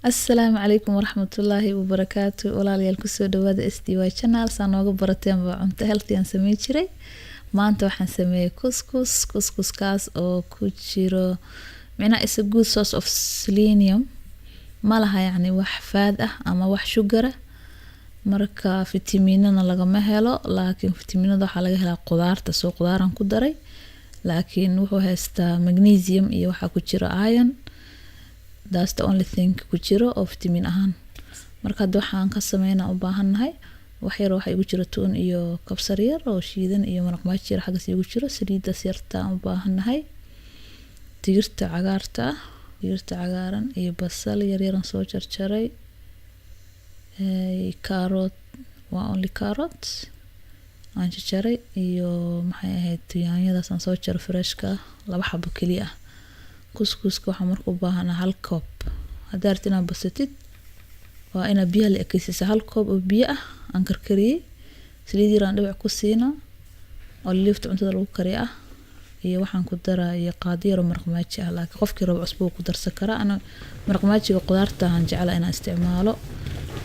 Assalaamu calaykum waraxmatullaahi wabarakaatu. Walaalayaal kusoo dhawaada SDY channel. Saan nooga barateen waa cunto healthy aan sameyn jiray. Maanta waxaan sameeyay kuskuskaas oo ku jiro is a good source of selenium. Ma laha yacni wax faad ah ama wax sugar ah. Marka fitamiinana lagama helo, laakiin fitamiinada waxaa laga helaa qudaarta, soo qudaaraan ku daray. Laakiin wuxuu haystaa magnesium iyo waxa ku jiro iron. That's the only thing ku jiro oo vitamin ahaan. Marka hadda waxaan ka sameynaa u baahannahay wax yar waxa igu jiro tuun iyo kabsar yar oo shiidan iyo maraq maaji yar xaggas igu jiro, saliidda yarta u baahannahay, digirta cagaaran iyo basal yar yaran soo jarjaray, carrot waa only carrot aan jarjaray iyo maxay ahayd yaanyadaas aan soo jaray freshka 2 xabo kaliya ah. Kuskuska waxaan marka u baahanaa 1 koob. Haddaad rabtid inaad basatid waa inaad biyaha la ekaysiisaa 1 koob oo biyo ah aan karkariyey, saliid yar aan dhibic ku siinaa oo liifta cuntada lagu kariyo ah, iyo waxaan ku daraa iyo qaado yar oo maraq maaji ah. Laakiin qofkii rabo cusbo ku darsan karaa. Ana maraq maajiga qudaarta aan jeclaa inaan isticmaalo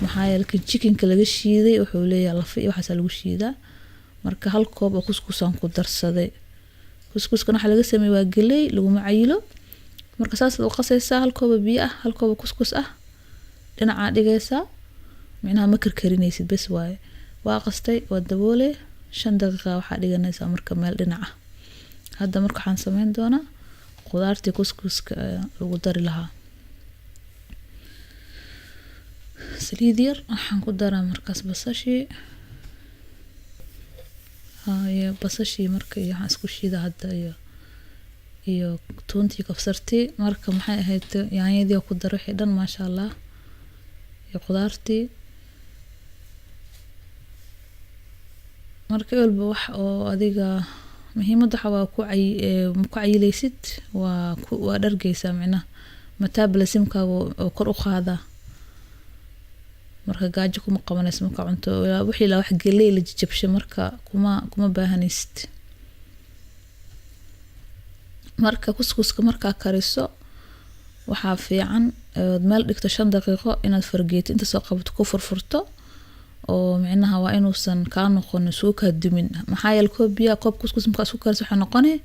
maxaa yeelay chickenka laga shiiday wuxuu leeyahay laf iyo waxaas lagu shiidaa. Marka 1 koob oo kuskus aan ku darsaday. Kuskuskana waxa laga sameeyay waa galey lagu macayilo. Marka saas loo qasaysaa 1 koob oo biyo ah, 1 koob oo kuskus ah, dhinaca dhigaysaa, ma karkarinaysid bas waaye. Waa qastay, waa daboolay 5 daqiiqo waxaa dhiganaysaa marka meel dhinac ah. Hadda marka waxaan sameyn doonaa qudaartii kuskuska lagu dari lahaa. Saliid yar waxaan ku daraa markaas basashii marka iyo waxaan isku shiidaa hadda iyo tuuntii kabsartii. Marka maxay ahayd yaanyadii ku daray xidhan maasha Allah iyo qudaartii. Marka walba wax oo adiga muhiimada waxa ku cayilaysid waa dhargeysa metabolismka oo kor u qaada. Marka gaajo kuma qabanayso marka cunto wixii la wax galey la jajabshay marka kuma baahanaysid. Marka kuskuska marka kariso waxa fiican meel dhigto 5 daqiiqo inaad fargeeto inta soo qabato ku furfurto oo waa inuusan ka noqon soo ka dumin. Maxaa yeelay koob kuskus marka isku kariso waxa noqonay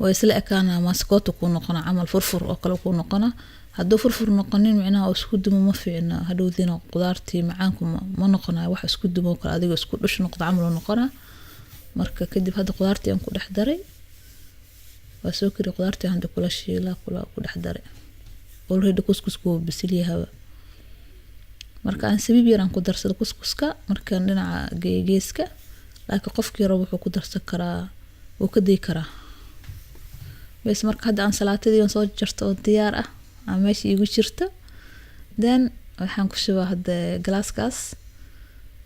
way isla ekaana maskooto ku noqona camal furfur oo kale ku noqona. Hadduu furfur noqonin oo isku dumo ma fiicna. Hadhowdina qudaartii macaanku ma noqonayo wax isku dumo kale adiga isku dhush noqdo camal noqona. Marka kadib hadda qudaartii aan ku dhex daray waa soo kari qudaartii aan kula shiilaa ku dhex daray. Already kuskusku bisil yahay. Marka aan sabiib yar aan ku darsado kuskuska markaan dhinaca geeska, laakiin qofkii rabo wuxuu ku darsan karaa oo ka day karaa. Bas marka hadda aan salaatadii soo jarto oo diyaar ah aan meesha igu jirto, then waxaan ku shubaa hadda glasskaas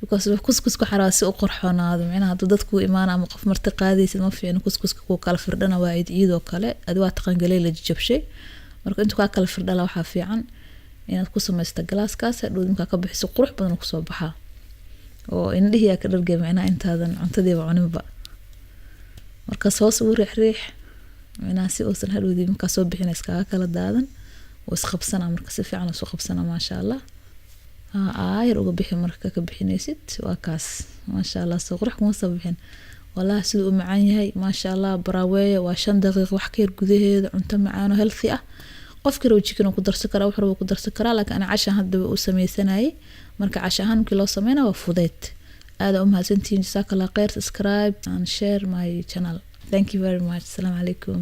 because kuskuska xaraasi u qorxoonaado. Hadduu dadku imaan ama qof marti qaadaysid ma fiicno kuskuska ku kala firdhana waa iyadoo kale adii waa taqaan galey la jajabshay. Marka inta ka kala firdhala waxa fiican inaad ku samaysto glasskaas hadhow marka ka bixiso qurux badan ku soo baxaa oo indhihiya ka dhargay intaadan cuntadii cuninba. Marka soos u riix si uusan hadhowdii marka soo bixinaysa kala daadan oo isqabsana marka si fiican u soo qabsana maasha Allah. Ayr uga bixi marka ka bixinaysid waa kaas maasha Allah soo qurux kuma soo bixin. Wallahi sidoo macaan yahay maasha Allah baraweeye waa 5 daqiiqo wax ka yar gudaheeda cunto macaan oo healthy ah. Qofkii rabo chicken ku darsan karaa wax rabo ku darsan karaa, laakiin ana casha hadda u sameeysanay marka casha ahaan kii loo sameeyna waa fudeed. Aad u mahadsantiin jazakallahu khair, subscribe and share my channel. Thank you very much. Assalamu alaikum.